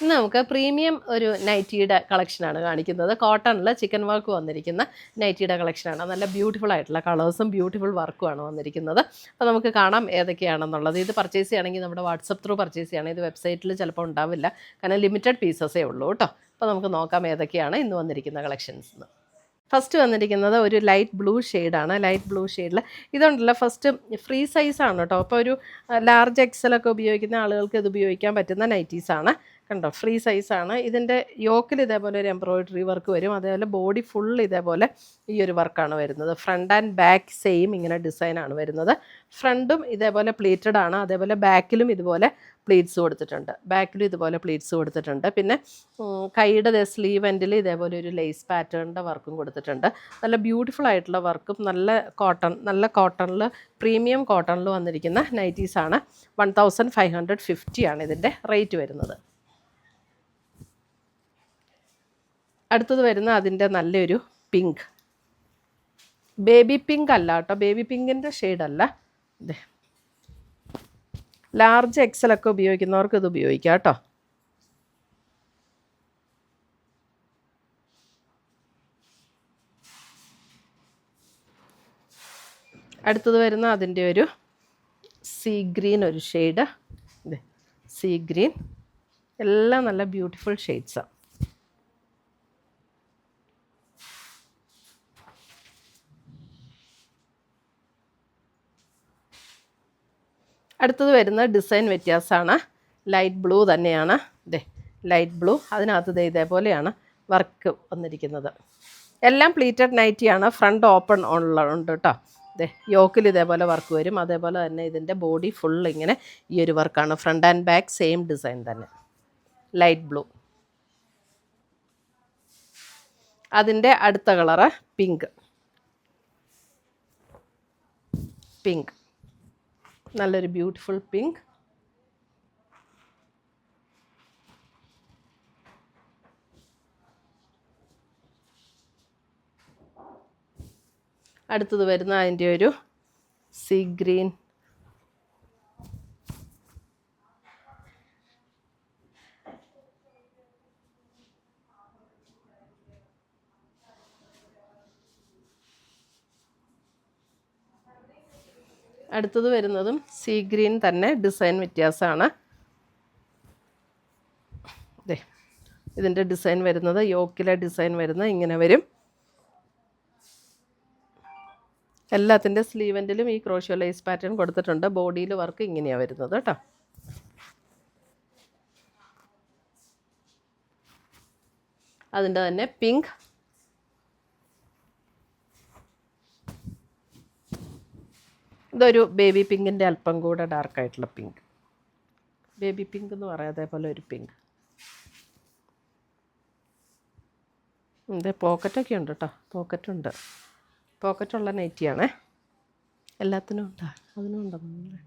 ഇന്ന് നമുക്ക് പ്രീമിയം ഒരു നൈറ്റിയുടെ കളക്ഷനാണ് കാണിക്കുന്നത്. കോട്ടണിൽ ചിക്കൻ വർക്ക് വന്നിരിക്കുന്ന നൈറ്റിയുടെ കളക്ഷനാണ്. നല്ല ബ്യൂട്ടിഫുൾ ആയിട്ടുള്ള കളേഴ്സും ബ്യൂട്ടിഫുൾ വർക്കുമാണ് വന്നിരിക്കുന്നത്. അപ്പോൾ നമുക്ക് കാണാം ഏതൊക്കെയാണെന്നുള്ളത്. ഇത് പർച്ചേസ് ചെയ്യുകയാണെങ്കിൽ നമ്മുടെ വാട്സപ്പ് ത്രൂ പർച്ചേസ് ചെയ്യുകയാണെങ്കിൽ ഇത് വെബ്സൈറ്റിൽ ചിലപ്പോൾ ഉണ്ടാവില്ല, കാരണം ലിമിറ്റഡ് പീസസേ ഉള്ളൂ കേട്ടോ. അപ്പോൾ നമുക്ക് നോക്കാം ഏതൊക്കെയാണ് ഇന്ന് വന്നിരിക്കുന്ന കളക്ഷൻസ് എന്ന്. ഫസ്റ്റ് വന്നിരിക്കുന്നത് ഒരു ലൈറ്റ് ബ്ലൂ ഷെയ്ഡാണ്. ലൈറ്റ് ബ്ലൂ ഷെയ്ഡിൽ ഇതുണ്ടല്ലോ, ഫസ്റ്റ് ഫ്രീ സൈസാണ് കേട്ടോ. അപ്പോൾ ഒരു ലാർജ് എക്സലൊക്കെ ഉപയോഗിക്കുന്ന ആളുകൾക്ക് ഇത് ഉപയോഗിക്കാൻ പറ്റുന്ന നൈറ്റീസാണ്. കണ്ടോ, ഫ്രീ സൈസാണ്. ഇതിൻ്റെ യോക്കിൽ ഇതേപോലെ ഒരു എംബ്രോയിഡറി വർക്ക് വരും. അതേപോലെ ബോഡി ഫുൾ ഇതേപോലെ ഈ ഒരു വർക്കാണ് വരുന്നത്. ഫ്രണ്ട് ആൻഡ് ബാക്ക് സെയിം ഇങ്ങനെ ഡിസൈനാണ് വരുന്നത്. ഫ്രണ്ടും ഇതേപോലെ പ്ലീറ്റഡ് ആണ്, അതേപോലെ ബാക്കിലും ഇതുപോലെ പ്ലീറ്റ്സ് കൊടുത്തിട്ടുണ്ട്. ബാക്കിലും ഇതുപോലെ പ്ലീറ്റ്സ് കൊടുത്തിട്ടുണ്ട്. പിന്നെ കൈയുടെ സ്ലീവ് എൻഡിൽ ഇതേപോലെ ഒരു ലേസ് പാറ്റേണിൻ്റെ വർക്കും കൊടുത്തിട്ടുണ്ട്. നല്ല ബ്യൂട്ടിഫുൾ ആയിട്ടുള്ള വർക്കും നല്ല കോട്ടണിൽ പ്രീമിയം കോട്ടണിൽ വന്നിരിക്കുന്ന നൈറ്റീസാണ്. 1550 ആണ് ഇതിൻ്റെ റേറ്റ് വരുന്നത്. അടുത്തത് വരുന്ന അതിൻ്റെ നല്ലൊരു പിങ്ക്, ബേബി പിങ്ക് അല്ല കേട്ടോ, ബേബി പിങ്കിൻ്റെ ഷെയ്ഡല്ല. ഇതേ ലാർജ് എക്സലൊക്കെ ഉപയോഗിക്കുന്നവർക്ക് ഇത് ഉപയോഗിക്കാം കേട്ടോ. അടുത്തത് വരുന്ന അതിൻ്റെ ഒരു സീ ഗ്രീൻ ഒരു ഷെയ്ഡ്. ഇതേ സീ ഗ്രീൻ, എല്ലാം നല്ല ബ്യൂട്ടിഫുൾ ഷെയ്ഡ്സാണ്. അടുത്തത് വരുന്ന ഡിസൈൻ വ്യത്യാസമാണ്. ലൈറ്റ് ബ്ലൂ തന്നെയാണ്. ഇതേ ലൈറ്റ് ബ്ലൂ, അതിനകത്ത് ഇതേപോലെയാണ് വർക്ക് വന്നിരിക്കുന്നത്. എല്ലാം പ്ലീറ്റഡ് നൈറ്റിയാണ്. ഫ്രണ്ട് ഓപ്പൺ ഉണ്ട് കേട്ടോ. ഇതേ യോക്കിൽ ഇതേപോലെ വർക്ക് വരും. അതേപോലെ തന്നെ ഇതിൻ്റെ ബോഡി ഫുൾ ഇങ്ങനെ ഈ ഒരു വർക്കാണ്. Front and back same design തന്നെ, ലൈറ്റ് ബ്ലൂ. അതിൻ്റെ അടുത്ത കളറ് പിങ്ക്. പിങ്ക്, നല്ലൊരു ബ്യൂട്ടിഫുൾ പിങ്ക്. അടുത്തത് വരുന്ന അതിൻ്റെ ഒരു സീ ഗ്രീൻ. അടുത്തത് വരുന്നതും സീ ഗ്രീൻ തന്നെ, ഡിസൈൻ വ്യത്യാസമാണ്. അതെ ഇതിൻ്റെ ഡിസൈൻ വരുന്നത്, യോക്കിലെ ഡിസൈൻ വരുന്നത് ഇങ്ങനെ വരും. എല്ലാത്തിൻ്റെ സ്ലീവെൻറ്റിലും ഈ ക്രോഷ്യോ ലേസ് പാറ്റേൺ കൊടുത്തിട്ടുണ്ട്. ബോഡിയിൽ വർക്ക് ഇങ്ങനെയാണ് വരുന്നത് കേട്ടോ. അതിൻ്റെ തന്നെ പിങ്ക്. ഇതൊരു ബേബി പിങ്കിൻ്റെ അല്പം കൂടെ ഡാർക്കായിട്ടുള്ള പിങ്ക്. ബേബി പിങ്ക് എന്ന് പറയാം, അതേപോലെ ഒരു പിങ്ക്. ഇത് പോക്കറ്റൊക്കെ ഉണ്ട് കേട്ടോ, പോക്കറ്റുണ്ട്. പോക്കറ്റുള്ള നൈറ്റിയാണേ. എല്ലാത്തിനും ഉണ്ടോ? അതിനും ഉണ്ടെന്ന്.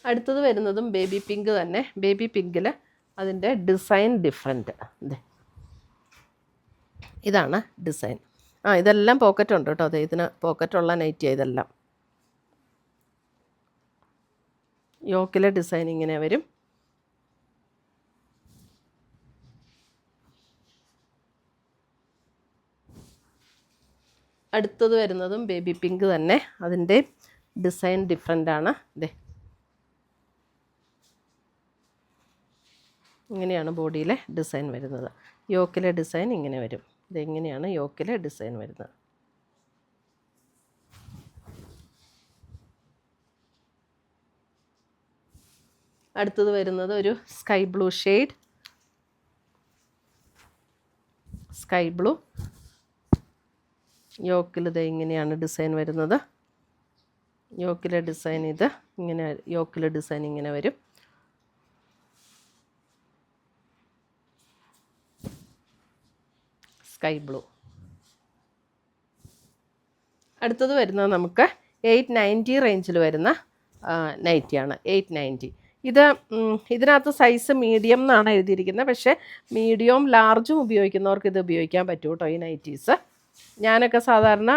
അടുത്തത് വരുന്നതും ബേബി പിങ്ക് തന്നെ. ബേബി പിങ്കിൽ അതിൻ്റെ ഡിസൈൻ ഡിഫറെൻറ്റ്. ഇതാണ് ഡിസൈൻ. ഇതെല്ലാം പോക്കറ്റുണ്ട് കേട്ടോ. അതെ ഇതിന് പോക്കറ്റുള്ള നൈറ്റിയാണ് ഇതെല്ലാം. യോക്കിലെ ഡിസൈൻ ഇങ്ങനെ വരും. അടുത്തത് വരുന്നതും ബേബി പിങ്ക് തന്നെ. അതിൻ്റെ ഡിസൈൻ ഡിഫറെൻ്റ് ആണ്. ഇതേ ഇങ്ങനെയാണ് ബോഡിയിലെ ഡിസൈൻ വരുന്നത്. യോക്കിലെ ഡിസൈൻ ഇങ്ങനെ വരും. ഇതെങ്ങനെയാണ് യോക്കിലെ ഡിസൈൻ വരുന്നത്. അടുത്തത് വരുന്നത് ഒരു sky blue shade. Sky blue, യോക്കിൽ ഇത് ഇങ്ങനെയാണ് ഡിസൈൻ വരുന്നത്. യോക്കിലെ ഡിസൈൻ ഇത് ഇങ്ങനെ, യോക്കിലെ ഡിസൈൻ ഇങ്ങനെ വരും. Sky blue. അടുത്തത് വരുന്നത് നമുക്ക് 890 റേഞ്ചിൽ വരുന്ന നൈറ്റിയാണ്. 890. ഇതിനകത്ത് സൈസ് മീഡിയം എന്നാണ് എഴുതിയിരിക്കുന്നത്. പക്ഷേ മീഡിയവും ലാർജും ഉപയോഗിക്കുന്നവർക്ക് ഇത് ഉപയോഗിക്കാൻ പറ്റും കേട്ടോ ഈ നൈറ്റീസ്. ഞാനൊക്കെ സാധാരണ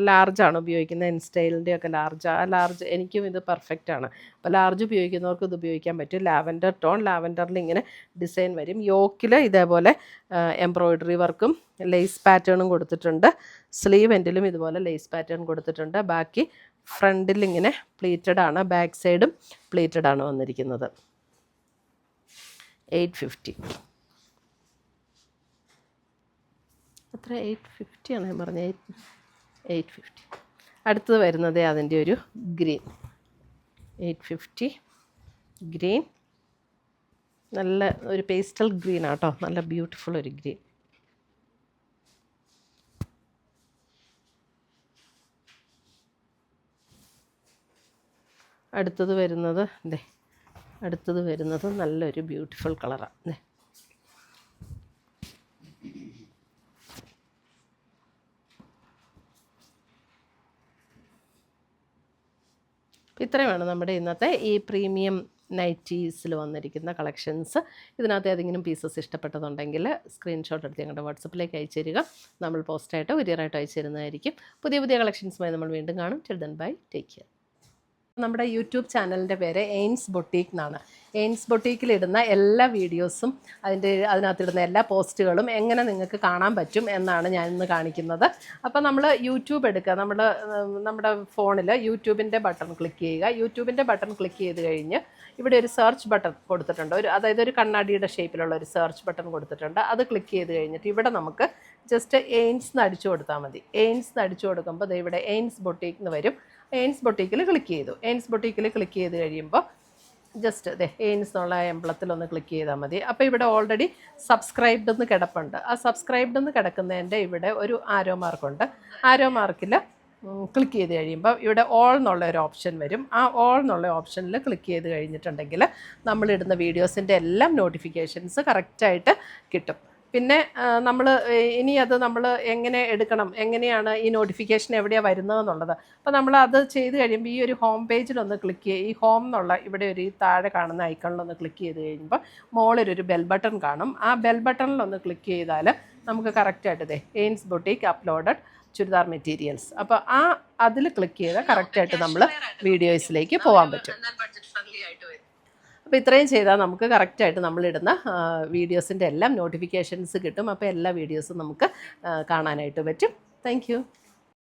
ലാർജാണ് ഉപയോഗിക്കുന്നത്. ഇൻസ്റ്റൈലിൻ്റെയൊക്കെ ലാർജ്. ആ ലാർജ് എനിക്കും ഇത് പെർഫെക്റ്റാണ്. അപ്പോൾ ലാർജ് ഉപയോഗിക്കുന്നവർക്ക് ഇത് ഉപയോഗിക്കാൻ പറ്റും. ലാവൻഡർ ടോൺ, ലാവൻഡറിൽ ഇങ്ങനെ ഡിസൈൻ വരും. യോക്കിൽ ഇതേപോലെ എംബ്രോയ്ഡറി വർക്കും ലേസ് പാറ്റേണും കൊടുത്തിട്ടുണ്ട്. സ്ലീവ് എൻഡിലും ഇതുപോലെ ലേസ് പാറ്റേൺ കൊടുത്തിട്ടുണ്ട്. ബാക്കി ഫ്രണ്ടിൽ ഇങ്ങനെ പ്ലീറ്റഡ് ആണ്, ബാക്ക് സൈഡും പ്ലീറ്റഡ് ആണ് വന്നിരിക്കുന്നത്. 850. അത്ര 850 ആണ് ഞാൻ പറഞ്ഞത്. 850. അടുത്തത് വരുന്നത് അതിൻ്റെ ഒരു ഗ്രീൻ. 850 ഗ്രീൻ. നല്ല ഒരു പേസ്റ്റൽ ഗ്രീൻ ആട്ടോ, നല്ല ബ്യൂട്ടിഫുൾ ഒരു ഗ്രീൻ. അടുത്തത് വരുന്നത് നല്ലൊരു ബ്യൂട്ടിഫുൾ കളറാണ്. ഇത്രയുമാണ് നമ്മുടെ ഇന്നത്തെ ഈ പ്രീമിയം നൈറ്റീസിൽ വന്നിരിക്കുന്ന കളക്ഷൻസ്. ഇതിനകത്ത് ഏതെങ്കിലും പീസസ് ഇഷ്ടപ്പെട്ടതുണ്ടെങ്കിൽ സ്ക്രീൻഷോട്ട് എടുത്ത് ഞങ്ങളുടെ വാട്സപ്പിലേക്ക് അയച്ചു തരിക. നമ്മൾ പോസ്റ്റായിട്ടോ കൊറിയറായിട്ടോ അയച്ചു തരുന്നതായിരിക്കും. പുതിയ കളക്ഷൻസുമായി നമ്മൾ വീണ്ടും കാണും. Till then bye, take care. നമ്മുടെ യൂട്യൂബ് ചാനലിൻ്റെ പേര് എയിൻസ് ബൊട്ടീക്ക് എന്നാണ്. എയിൻസ് ബൊട്ടീക്കിലിടുന്ന എല്ലാ വീഡിയോസും അതിനകത്തിടുന്ന എല്ലാ പോസ്റ്റുകളും എങ്ങനെ നിങ്ങൾക്ക് കാണാൻ പറ്റും എന്നാണ് ഞാൻ ഇന്ന് കാണിക്കുന്നത്. അപ്പോൾ നമ്മൾ യൂട്യൂബ് എടുക്കുക. നമ്മുടെ ഫോണിൽ യൂട്യൂബിൻ്റെ ബട്ടൺ ക്ലിക്ക് ചെയ്യുക. യൂട്യൂബിൻ്റെ ബട്ടൺ ക്ലിക്ക് ചെയ്ത് കഴിഞ്ഞ് ഇവിടെ ഒരു സെർച്ച് ബട്ടൺ കൊടുത്തിട്ടുണ്ട്. അതായത് ഒരു കണ്ണാടിയുടെ ഷേപ്പിലുള്ള ഒരു സെർച്ച് ബട്ടൺ കൊടുത്തിട്ടുണ്ട്. അത് ക്ലിക്ക് ചെയ്ത് കഴിഞ്ഞിട്ട് ഇവിടെ നമുക്ക് ജസ്റ്റ് എയിൻസ് എന്ന് അടിച്ചു കൊടുത്താൽ മതി. എയിൻസ് എന്ന് അടിച്ചു കൊടുക്കുമ്പോൾ ഇവിടെ എയിൻസ് ബൊട്ടീക്ക് എന്ന് വരും. എയിൻസ് ബൊട്ടീക്കിൽ ക്ലിക്ക് ചെയ്തു. എയിൻസ് ബൊട്ടീക്കിൽ ക്ലിക്ക് ചെയ്ത് കഴിയുമ്പോൾ ജസ്റ്റ് എയിൻസ് എന്നുള്ള എംബ്ലത്തിലൊന്ന് ക്ലിക്ക് ചെയ്താൽ മതി. അപ്പോൾ ഇവിടെ ഓൾറെഡി സബ്സ്ക്രൈബ്ഡ് എന്ന് കിടപ്പുണ്ട്. ആ സബ്സ്ക്രൈബ്ഡ് എന്ന് കിടക്കുന്നതിൻ്റെ ഇവിടെ ഒരു ആരോ മാർക്കുണ്ട്. ആരോ മാർക്കിൽ ക്ലിക്ക് ചെയ്ത് കഴിയുമ്പോൾ ഇവിടെ ഓൾ എന്നുള്ള ഒരു ഓപ്ഷൻ വരും. ആ ഓൾ എന്നുള്ള ഓപ്ഷനിൽ ക്ലിക്ക് ചെയ്ത് കഴിഞ്ഞിട്ടുണ്ടെങ്കിൽ നമ്മളിടുന്ന വീഡിയോസിൻ്റെ എല്ലാം നോട്ടിഫിക്കേഷൻസ് കറക്റ്റായിട്ട് കിട്ടും. പിന്നെ നമ്മൾ എങ്ങനെ എടുക്കണം, എങ്ങനെയാണ് ഈ നോട്ടിഫിക്കേഷൻ എവിടെയാണ് വരുന്നതെന്നുള്ളത്. അപ്പോൾ നമ്മൾ അത് ചെയ്ത് കഴിയുമ്പോൾ ഈ ഒരു ഹോം പേജിലൊന്ന് ക്ലിക്ക് ചെയ്യുക. ഈ ഹോം എന്നുള്ള ഇവിടെ ഒരു താഴെ കാണുന്ന ഐക്കണിലൊന്ന് ക്ലിക്ക് ചെയ്ത് കഴിയുമ്പോൾ മുകളിലൊരു ബെൽ ബട്ടൺ കാണും. ആ ബെൽ ബട്ടണിലൊന്ന് ക്ലിക്ക് ചെയ്താൽ നമുക്ക് കറക്റ്റായിട്ട് എയിൻസ് ബൊട്ടീക്ക് അപ്ലോഡഡ് ചുരിദാർ മെറ്റീരിയൽസ്, അപ്പോൾ അതിൽ ക്ലിക്ക് ചെയ്താൽ കറക്റ്റായിട്ട് നമ്മൾ വീഡിയോസിലേക്ക് പോകാൻ പറ്റും. അപ്പോൾ ഇത്രയും ചെയ്താൽ നമുക്ക് കറക്റ്റായിട്ട് നമ്മളിടുന്ന വീഡിയോസിൻ്റെ എല്ലാം നോട്ടിഫിക്കേഷൻസ് കിട്ടും. അപ്പോൾ എല്ലാ വീഡിയോസും നമുക്ക് കാണാനായിട്ട് പറ്റും. താങ്ക്